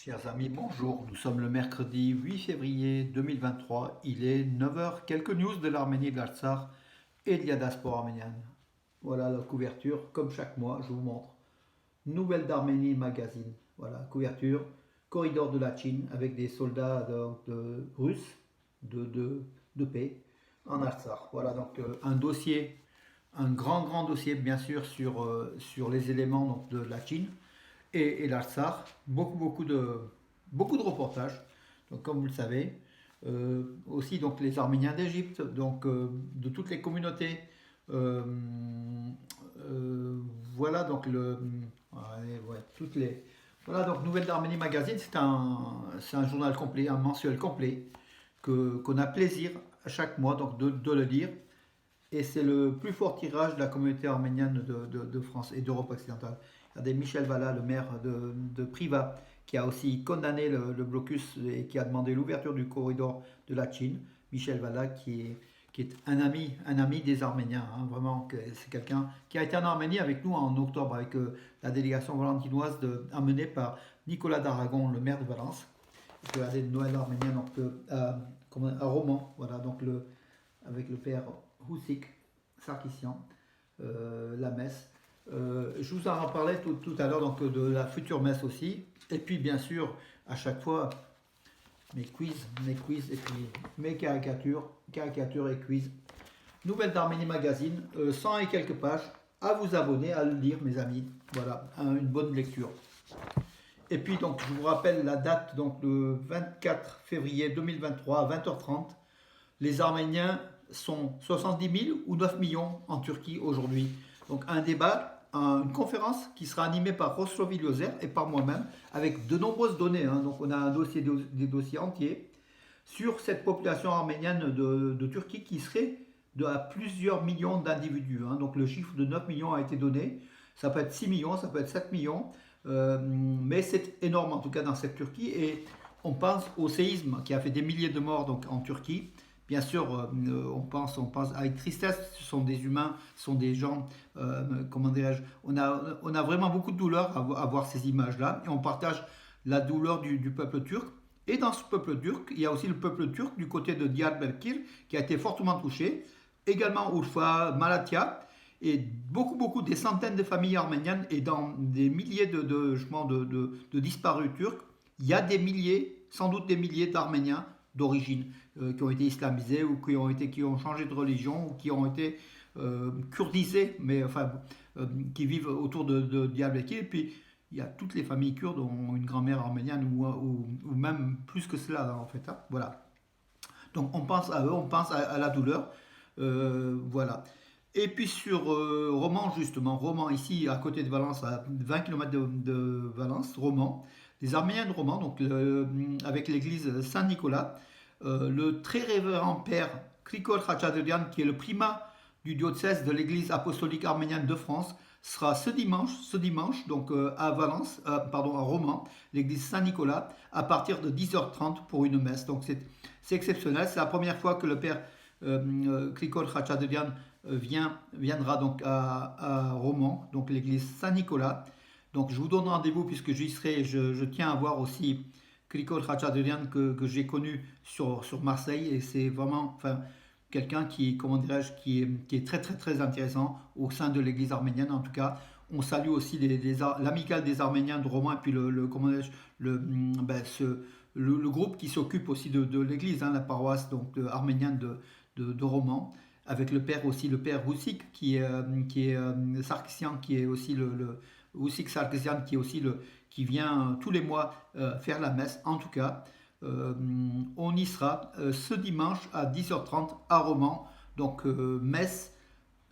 Chers amis, bonjour. Nous sommes le mercredi 8 février 2023. Il est 9 heures. Quelques news de l'Arménie, de l'Artsakh et de la diaspora arménienne. Voilà la couverture. Comme chaque mois, je vous montre. Nouvelles d'Arménie magazine. Voilà, couverture. Corridor de la Chine avec des soldats russes de paix en Artsakh. Voilà donc un dossier, un grand dossier bien sûr sur les éléments donc, de la Chine et l'Artsakh. Beaucoup de reportages. Donc, comme vous le savez, aussi donc les Arméniens d'Égypte, donc de toutes les communautés. Euh, voilà donc toutes les. Voilà donc Nouvelles d'Arménie Magazine, c'est un journal complet, un mensuel complet qu'on a plaisir à chaque mois donc de le lire. Et c'est le plus fort tirage de la communauté arménienne de France et d'Europe occidentale. Regardez Michel Vallat, le maire de Privas, qui a aussi condamné le blocus et qui a demandé l'ouverture du corridor de la Chine. Michel Vallat, qui est un ami des Arméniens. Hein, vraiment, c'est quelqu'un qui a été en Arménie avec nous en octobre, avec la délégation valentinoise amenée par Nicolas d'Aragon, le maire de Valence. Regardez Noël arménien donc, à Romans, voilà, donc avec le père Houssik, Sarkissian, la messe. Je vous en parlais tout à l'heure donc de la future messe aussi. Et puis bien sûr, à chaque fois, mes quiz et puis mes caricatures et quiz. Nouvelles d'Arménie Magazine, 100 et quelques pages. À vous abonner, à le lire mes amis. Voilà, une bonne lecture. Et puis donc je vous rappelle la date, donc le 24 février 2023 à 20h30. Les Arméniens sont 70 000 ou 9 millions en Turquie aujourd'hui. Donc un débat, une conférence qui sera animée par Roslovi Liozer et par moi-même avec de nombreuses données. Hein. Donc on a des dossiers entiers sur cette population arménienne de Turquie qui serait à plusieurs millions d'individus. Hein. Donc le chiffre de 9 millions a été donné. Ça peut être 6 millions, ça peut être 7 millions. Mais c'est énorme en tout cas dans cette Turquie. Et on pense au séisme qui a fait des milliers de morts donc, en Turquie. Bien sûr, on pense avec tristesse, ce sont des humains, ce sont des gens, comment dirais-je, on a vraiment beaucoup de douleur à voir ces images-là, et on partage la douleur du peuple turc. Et dans ce peuple turc, il y a aussi le peuple turc du côté de Diyarbakir, qui a été fortement touché, également Urfa, Malatya, et beaucoup, des centaines de familles arméniennes, et dans des milliers de disparus turcs, il y a des milliers, sans doute des milliers d'Arméniens d'origine qui ont été islamisés ou qui ont changé de religion ou qui ont été kurdisés, mais enfin qui vivent autour de Diyarbakir. Et puis il y a toutes les familles kurdes ont une grand-mère arménienne ou même plus que cela en fait. Hein, voilà. Donc on pense à eux, on pense à la douleur. Voilà. Et puis sur Romans, justement, Romans ici à côté de Valence, à 20 km de Valence, Romans, les Arméniens de Romans, donc avec l'église Saint-Nicolas, le très révérend père Krikol Khachaturian, qui est le primat du diocèse de l'église apostolique arménienne de France, sera ce dimanche donc à Valence, pardon, à Romans, l'église Saint-Nicolas, à partir de 10h30 pour une messe. Donc c'est exceptionnel, c'est la première fois que le père Krikol Khachaturian viendra donc à Romans, donc l'église Saint-Nicolas. Donc je vous donne rendez-vous puisque j'y serai. Je tiens à voir aussi Krikol Khachaturian que j'ai connu sur Marseille et c'est vraiment enfin, quelqu'un qui, comment dirais-je, qui est très intéressant au sein de l'église arménienne en tout cas. On salue aussi l'amicale des Arméniens de Romans et puis comment dirais-je, le groupe qui s'occupe aussi de l'église, hein, la paroisse donc, arménienne de Romans avec le père aussi, le père Roussik qui est Sarkissian, qui est aussi le Roussik Sarkissian, qui est aussi qui vient tous les mois faire la messe. En tout cas, on y sera ce dimanche à 10h30 à Romans. Donc messe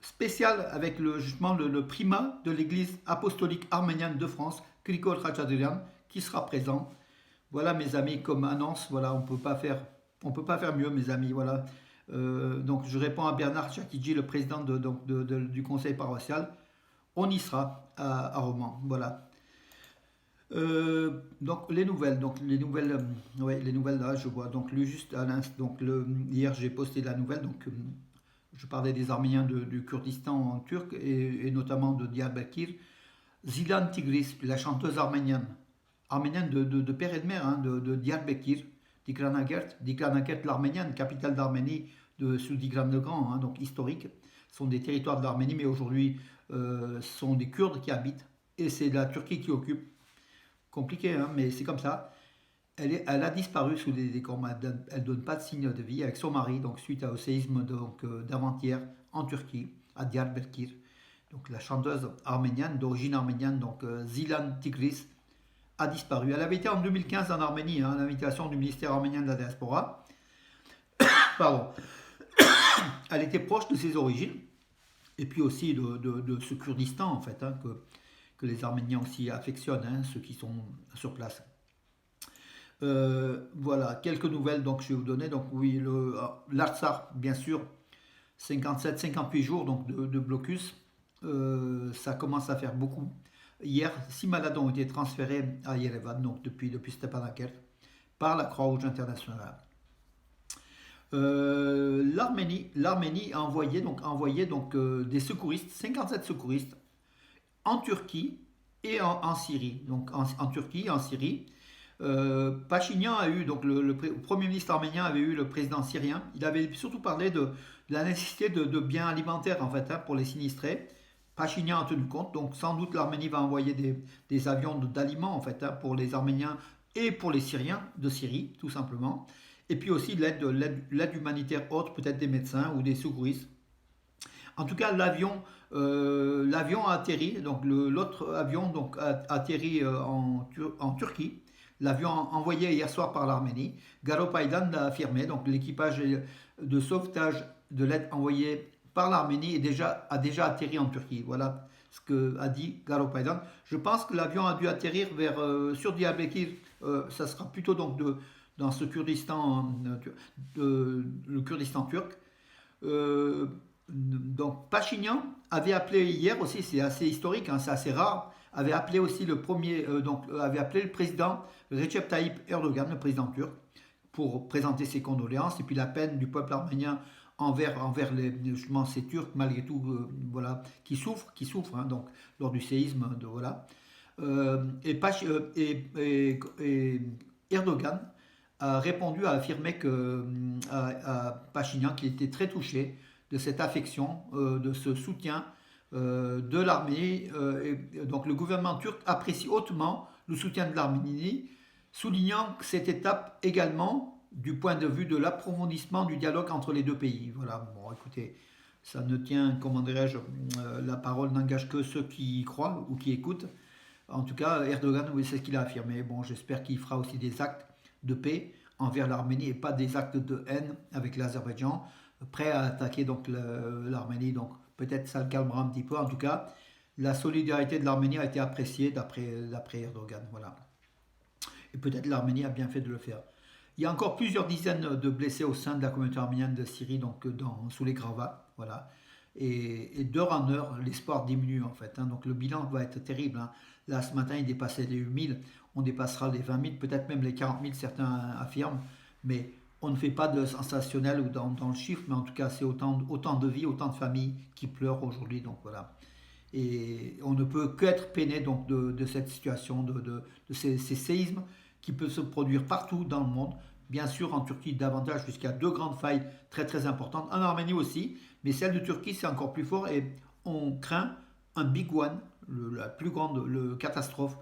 spéciale avec justement le primat de l'église apostolique arménienne de France, Krikol Khachaturian, qui sera présent. Voilà mes amis comme annonce. Voilà, on peut pas faire mieux mes amis. Voilà. Donc je réponds à Bernard Chakidji, le président du conseil paroissial. On y sera à Romans. Voilà. Donc les nouvelles, ouais, les nouvelles là, je vois. Donc juste à l'instant, hier j'ai posté la nouvelle. Donc je parlais des Arméniens du Kurdistan en turc et notamment de Diyarbakir. Zilan Tigris, la chanteuse arménienne, arménienne de père et de mère, hein, de Diyarbakir, Dikranakert l'Arménienne, capitale d'Arménie sous Tigran le Grand, hein, donc historique. Ce sont des territoires de l'Arménie, mais aujourd'hui, ce sont des Kurdes qui habitent, et c'est la Turquie qui occupe. Compliqué, hein, mais c'est comme ça. Elle a disparu sous des décombres, elle ne donne pas de signe de vie avec son mari, donc suite au séisme d'avant-hier en Turquie, à Diyarbakir. Donc la chanteuse arménienne, d'origine arménienne, donc Zilan Tigris, a disparu. Elle avait été en 2015 en Arménie, hein, à l'invitation du ministère arménien de la diaspora. Pardon. Elle était proche de ses origines, et puis aussi de ce Kurdistan, en fait, hein, que les Arméniens aussi affectionnent, hein, ceux qui sont sur place. Voilà, quelques nouvelles donc je vais vous donner. Donc oui, l'Artsar, bien sûr, 57-58 jours donc de blocus. Ça commence à faire beaucoup. Hier, 6 malades ont été transférés à Yerevan, donc depuis Stepanakert, par la Croix-Rouge internationale. L'Arménie a envoyé des secouristes, 57 secouristes, en Turquie et en Syrie. Donc en Turquie et en Syrie. Pachinian a eu, donc le Premier ministre arménien avait eu le président syrien. Il avait surtout parlé de la nécessité de biens alimentaires en fait, hein, pour les sinistrés. Pachinian a tenu compte, donc sans doute l'Arménie va envoyer des avions d'aliments en fait, hein, pour les Arméniens et pour les Syriens de Syrie, tout simplement. Et puis aussi l'aide humanitaire haute, peut-être des médecins ou des secouristes. En tout cas, l'avion a atterri, donc l'autre avion donc, a atterri en Turquie. L'avion envoyé hier soir par l'Arménie. Garo Paydan l'a affirmé, donc l'équipage de sauvetage de l'aide envoyée par l'Arménie a déjà atterri en Turquie. Voilà ce qu'a dit Garo Paydan. Je pense que l'avion a dû atterrir sur Diyarbakir. Ça sera plutôt donc dans ce Kurdistan, le Kurdistan turc. Donc Pachinian avait appelé hier aussi, c'est assez historique, hein, c'est assez rare, avait appelé aussi avait appelé le président Recep Tayyip Erdogan, le président turc, pour présenter ses condoléances et puis la peine du peuple arménien envers justement ces Turcs malgré tout, voilà, qui souffrent, hein, donc lors du séisme, voilà. Et Erdogan a répondu, a affirmé à Pachinian qu'il était très touché de cette affection, de ce soutien de l'Arménie. Donc le gouvernement turc apprécie hautement le soutien de l'Arménie, soulignant cette étape également du point de vue de l'approfondissement du dialogue entre les deux pays. Voilà, bon écoutez, ça ne tient, comment dirais-je, la parole n'engage que ceux qui y croient ou qui écoutent. En tout cas, Erdogan, oui, c'est ce qu'il a affirmé. Bon, j'espère qu'il fera aussi des actes de paix envers l'Arménie et pas des actes de haine avec l'Azerbaïdjan, prêt à attaquer donc l'Arménie. Donc peut-être ça le calmera un petit peu. En tout cas, la solidarité de l'Arménie a été appréciée d'après Erdogan. Voilà. Et peut-être l'Arménie a bien fait de le faire. Il y a encore plusieurs dizaines de blessés au sein de la communauté arménienne de Syrie, donc sous les gravats. Voilà. Et d'heure en heure, l'espoir diminue en fait, hein. Donc le bilan va être terrible, hein. Là, ce matin, il dépassait les 8 000. On dépassera les 20 000, peut-être même les 40 000, certains affirment. Mais on ne fait pas de sensationnel ou dans le chiffre, mais en tout cas, c'est autant de vies, autant de familles qui pleurent aujourd'hui. Donc voilà. Et on ne peut qu'être peiné donc, de cette situation, de ces séismes qui peuvent se produire partout dans le monde. Bien sûr, en Turquie, davantage, jusqu'à 2 grandes failles très très importantes. En Arménie aussi, mais celle de Turquie, c'est encore plus fort. Et on craint un big one, la plus grande catastrophe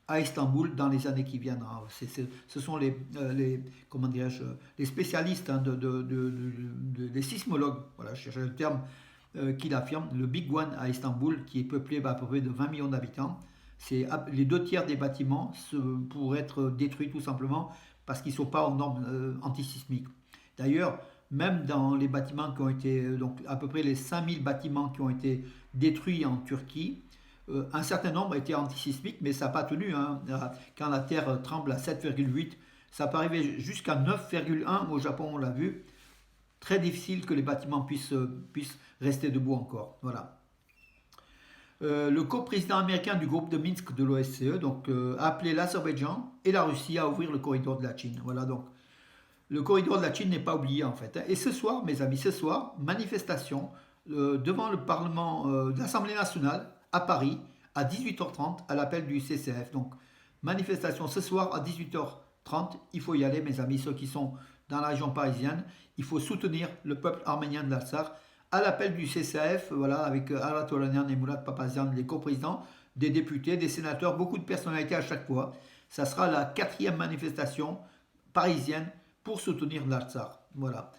à Istanbul dans les années qui viennent. Ce sont comment dirais-je, les spécialistes, hein, les sismologues, voilà, je cherchais le terme, qui l'affirment, le Big One à Istanbul, qui est peuplé à peu près de 20 millions d'habitants. Les 2 tiers des bâtiments pourraient être détruits tout simplement parce qu'ils ne sont pas aux normes antisismiques. D'ailleurs, même dans les bâtiments qui ont été, donc à peu près les 5000 bâtiments qui ont été détruits en Turquie, un certain nombre étaient antisismiques, mais ça n'a pas tenu, hein. Quand la Terre tremble à 7,8, ça peut arriver jusqu'à 9,1 au Japon, on l'a vu. Très difficile que les bâtiments puissent rester debout encore. Voilà. Le coprésident américain du groupe de Minsk de l'OSCE a appelé l'Azerbaïdjan et la Russie à ouvrir le corridor de la Chine. Voilà, donc le corridor de la Chine n'est pas oublié en fait, hein. Et ce soir, mes amis, manifestation devant le Parlement de l'Assemblée nationale à Paris à 18h30 à l'appel du CCF. Donc Manifestation ce soir à 18h30. Il faut y aller, mes amis, ceux qui sont dans la région parisienne. Il faut soutenir le peuple arménien de l'Artsakh à l'appel du CCAF, voilà, avec Arat Oranian et Murat Papazian, les coprésidents, des députés, des sénateurs, beaucoup de personnalités à chaque fois. Ça sera la 4e manifestation parisienne pour soutenir l'Artsakh. Voilà.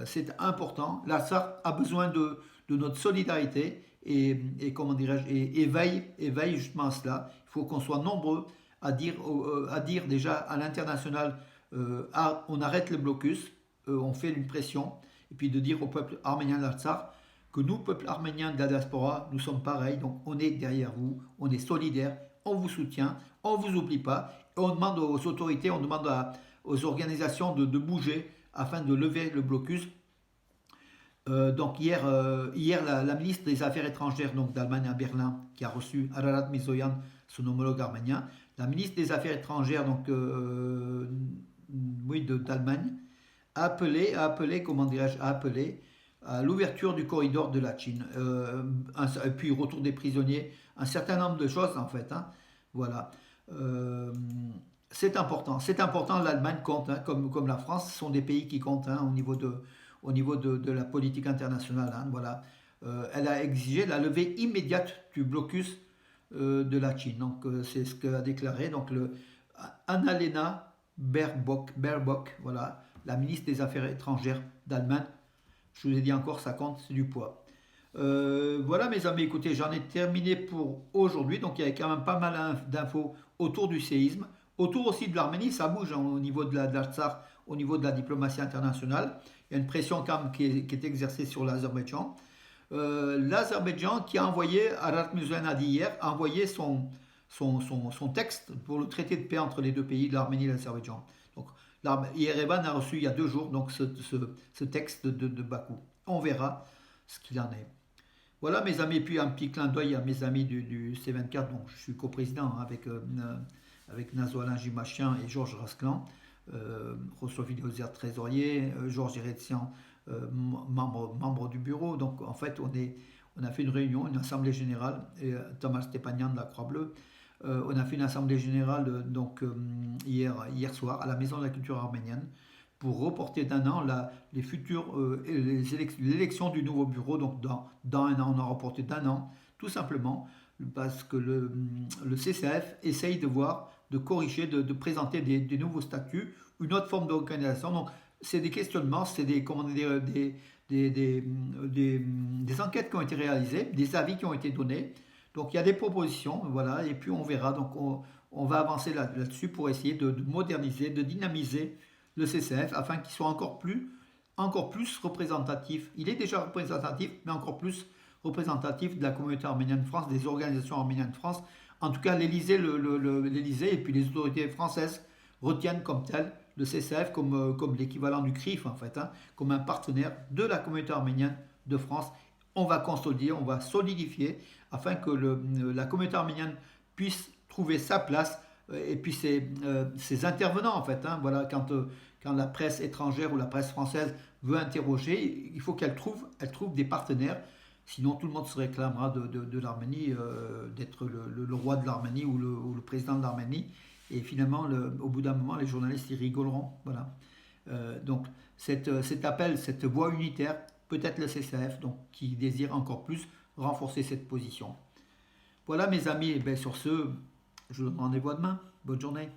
C'est important. L'Artsakh a besoin de notre solidarité et comment dirais-je, et veille justement à cela. Il faut qu'on soit nombreux à dire déjà à l'international, on arrête le blocus, on fait une pression, et puis de dire au peuple arménien de l'Artsakh que nous, peuple arménien de la diaspora, nous sommes pareils, donc on est derrière vous, on est solidaires, on vous soutient, on ne vous oublie pas, et on demande aux autorités, on demande aux organisations de bouger afin de lever le blocus. Donc hier la ministre des Affaires étrangères d'Allemagne à Berlin, qui a reçu Ararat Mirzoyan, son homologue arménien, la ministre des Affaires étrangères d'Allemagne, a appelé, comment dirais-je, a appelé à l'ouverture du corridor de la Chine, et puis retour des prisonniers, un certain nombre de choses en fait. Hein, voilà. C'est important, l'Allemagne compte, hein, comme la France, ce sont des pays qui comptent hein, au niveau de la politique internationale. Hein, voilà. Elle a exigé la levée immédiate du blocus de la Chine. Donc c'est ce qu'a déclaré Annalena Baerbock, voilà, la ministre des Affaires étrangères d'Allemagne. Je vous ai dit encore, ça compte, c'est du poids. Voilà mes amis, écoutez, j'en ai terminé pour aujourd'hui. Donc il y avait quand même pas mal d'infos autour du séisme. Autour aussi de l'Arménie, ça bouge hein, au niveau de l'Artsakh, au niveau de la diplomatie internationale. Il y a une pression quand même qui est exercée sur l'Azerbaïdjan. L'Azerbaïdjan qui a envoyé, Arat Mirzoyan a dit hier, a envoyé son texte pour le traité de paix entre les deux pays, l'Arménie et l'Azerbaïdjan. Donc Yerevan a reçu il y a 2 jours donc, ce texte de Bakou. On verra ce qu'il en est. Voilà mes amis, puis un petit clin d'œil à mes amis du C24, dont je suis coprésident avec Nazo Alain Gimachian et Georges Rasclan, Rosso Vidéozer trésorier, Georges Eretsian, membre du bureau. Donc en fait, on a fait une réunion, une assemblée générale, et Thomas Stepanian de la Croix-Bleue. On a fait une assemblée générale hier soir à la Maison de la Culture arménienne pour reporter d'1 an l'élection du nouveau bureau. Donc dans 1 an, on a reporté d'1 an, tout simplement parce que le CCAF essaye de corriger, de présenter des nouveaux statuts, une autre forme d'organisation. Donc c'est des questionnements, c'est des enquêtes qui ont été réalisées, des avis qui ont été donnés. Donc il y a des propositions, voilà, et puis on verra. Donc on va avancer là-dessus pour essayer de moderniser, de dynamiser le CCF afin qu'il soit encore plus représentatif. Il est déjà représentatif, mais encore plus représentatif de la communauté arménienne de France, des organisations arméniennes de France. En tout cas, l'Élysée et puis les autorités françaises retiennent comme tel le CCF comme l'équivalent du CRIF, en fait, hein, comme un partenaire de la communauté arménienne de France. On va consolider, on va solidifier afin que la communauté arménienne puisse trouver sa place et puis ses intervenants, en fait. Hein, voilà, quand la presse étrangère ou la presse française veut interroger, il faut qu'elle trouve des partenaires. Sinon, tout le monde se réclamera de l'Arménie, d'être le roi de l'Arménie ou le président de l'Arménie. Et finalement, au bout d'un moment, les journalistes, ils rigoleront. Voilà. Donc, cet appel, cette voix unitaire, peut-être le CCF, donc, qui désire encore plus renforcer cette position. Voilà, mes amis. Et bien, sur ce, je vous donne rendez-vous à demain. Bonne journée.